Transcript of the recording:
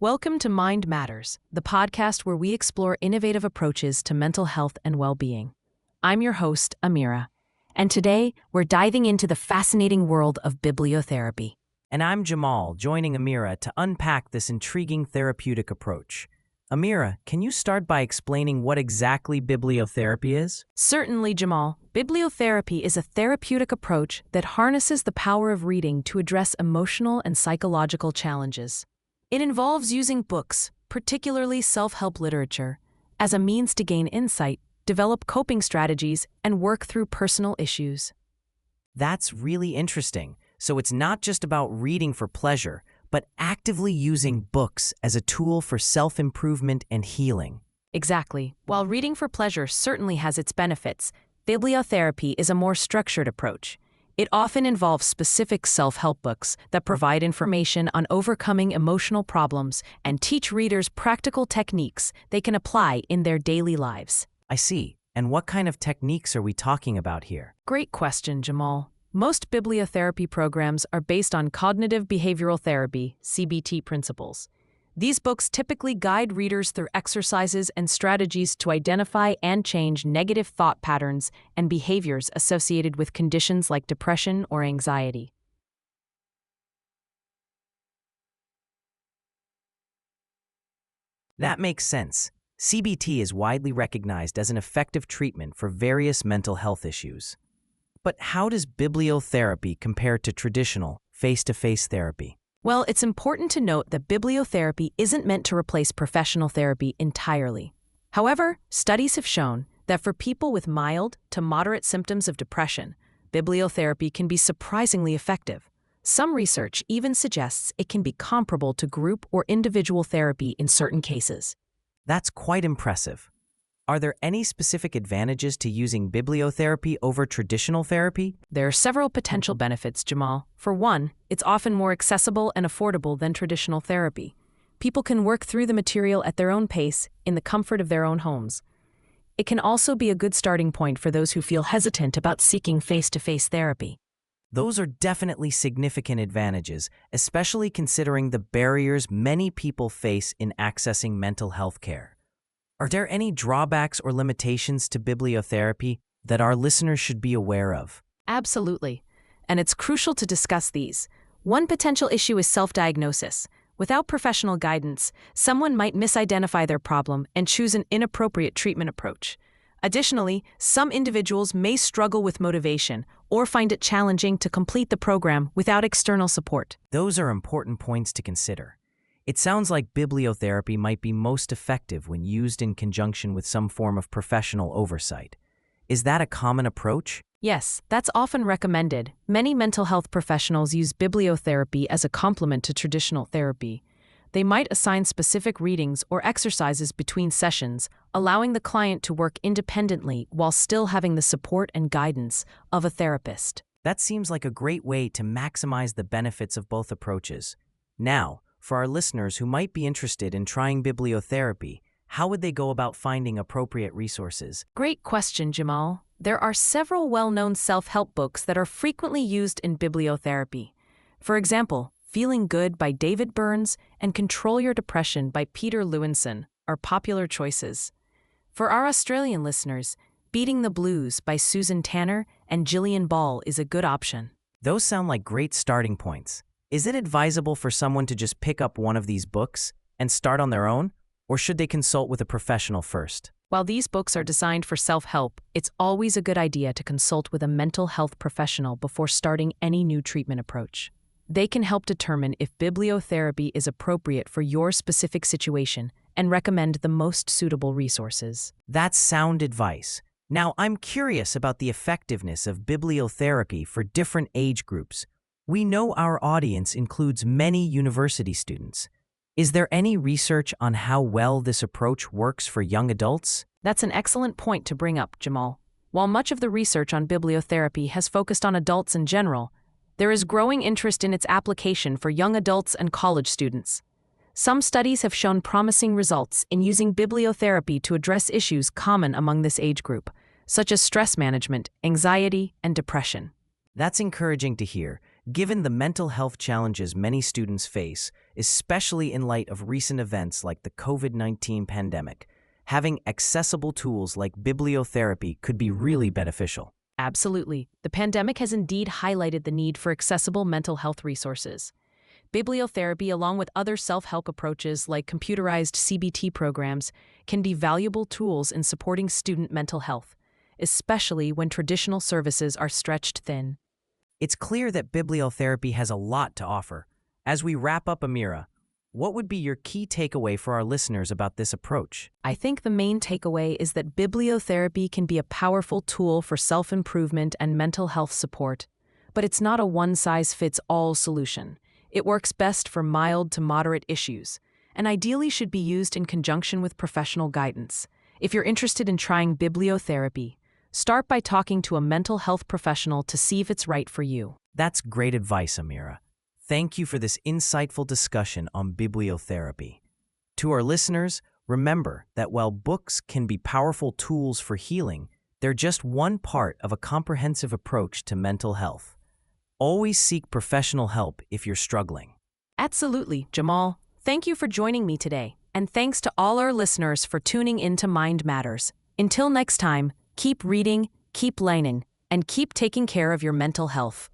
Welcome to Mind Matters, the podcast where we explore innovative approaches to mental health and well-being. I'm your host, Amira, and today we're diving into the fascinating world of bibliotherapy. And I'm Jamal, joining Amira to unpack this intriguing therapeutic approach. Amira, can you start by explaining what exactly bibliotherapy is? Certainly, Jamal. Bibliotherapy is a therapeutic approach that harnesses the power of reading to address emotional and psychological challenges. It involves using books, particularly self-help literature, as a means to gain insight, develop coping strategies, and work through personal issues. That's really interesting. So it's not just about reading for pleasure, but actively using books as a tool for self-improvement and healing. Exactly. While reading for pleasure certainly has its benefits, bibliotherapy is a more structured approach. It often involves specific self-help books that provide information on overcoming emotional problems and teach readers practical techniques they can apply in their daily lives. I see. And what kind of techniques are we talking about here? Great question, Jamal. Most bibliotherapy programs are based on cognitive behavioral therapy, CBT principles. These books typically guide readers through exercises and strategies to identify and change negative thought patterns and behaviors associated with conditions like depression or anxiety. That makes sense. CBT is widely recognized as an effective treatment for various mental health issues. But how does bibliotherapy compare to traditional, face-to-face therapy? Well, it's important to note that bibliotherapy isn't meant to replace professional therapy entirely. However, studies have shown that for people with mild to moderate symptoms of depression, bibliotherapy can be surprisingly effective. Some research even suggests it can be comparable to group or individual therapy in certain cases. That's quite impressive. Are there any specific advantages to using bibliotherapy over traditional therapy? There are several potential benefits, Jamal. For one, it's often more accessible and affordable than traditional therapy. People can work through the material at their own pace, in the comfort of their own homes. It can also be a good starting point for those who feel hesitant about seeking face-to-face therapy. Those are definitely significant advantages, especially considering the barriers many people face in accessing mental health care. Are there any drawbacks or limitations to bibliotherapy that our listeners should be aware of? Absolutely. And it's crucial to discuss these. One potential issue is self-diagnosis. Without professional guidance, someone might misidentify their problem and choose an inappropriate treatment approach. Additionally, some individuals may struggle with motivation or find it challenging to complete the program without external support. Those are important points to consider. It sounds like bibliotherapy might be most effective when used in conjunction with some form of professional oversight. Is that a common approach? Yes, that's often recommended. Many mental health professionals use bibliotherapy as a complement to traditional therapy. They might assign specific readings or exercises between sessions, allowing the client to work independently while still having the support and guidance of a therapist. That seems like a great way to maximize the benefits of both approaches. Now, for our listeners who might be interested in trying bibliotherapy, how would they go about finding appropriate resources? Great question, Jamal. There are several well-known self-help books that are frequently used in bibliotherapy. For example, Feeling Good by David Burns and Control Your Depression by Peter Lewinson are popular choices. For our Australian listeners, Beating the Blues by Susan Tanner and Gillian Ball is a good option. Those sound like great starting points. Is it advisable for someone to just pick up one of these books and start on their own, or should they consult with a professional first? While these books are designed for self-help, it's always a good idea to consult with a mental health professional before starting any new treatment approach. They can help determine if bibliotherapy is appropriate for your specific situation and recommend the most suitable resources. That's sound advice. Now, I'm curious about the effectiveness of bibliotherapy for different age groups. We know our audience includes many university students. Is there any research on how well this approach works for young adults? That's an excellent point to bring up, Jamal. While much of the research on bibliotherapy has focused on adults in general, there is growing interest in its application for young adults and college students. Some studies have shown promising results in using bibliotherapy to address issues common among this age group, such as stress management, anxiety, and depression. That's encouraging to hear. Given the mental health challenges many students face, especially in light of recent events like the COVID-19 pandemic, having accessible tools like bibliotherapy could be really beneficial. Absolutely. The pandemic has indeed highlighted the need for accessible mental health resources. Bibliotherapy, along with other self-help approaches like computerized CBT programs, can be valuable tools in supporting student mental health, especially when traditional services are stretched thin. It's clear that bibliotherapy has a lot to offer. As we wrap up, Amira, what would be your key takeaway for our listeners about this approach? I think the main takeaway is that bibliotherapy can be a powerful tool for self-improvement and mental health support, but it's not a one-size-fits-all solution. It works best for mild to moderate issues, and ideally should be used in conjunction with professional guidance. If you're interested in trying bibliotherapy, start by talking to a mental health professional to see if it's right for you. That's great advice, Amira. Thank you for this insightful discussion on bibliotherapy. To our listeners, remember that while books can be powerful tools for healing, they're just one part of a comprehensive approach to mental health. Always seek professional help if you're struggling. Absolutely, Jamal. Thank you for joining me today, and thanks to all our listeners for tuning in to Mind Matters. Until next time, keep reading, keep learning, and keep taking care of your mental health.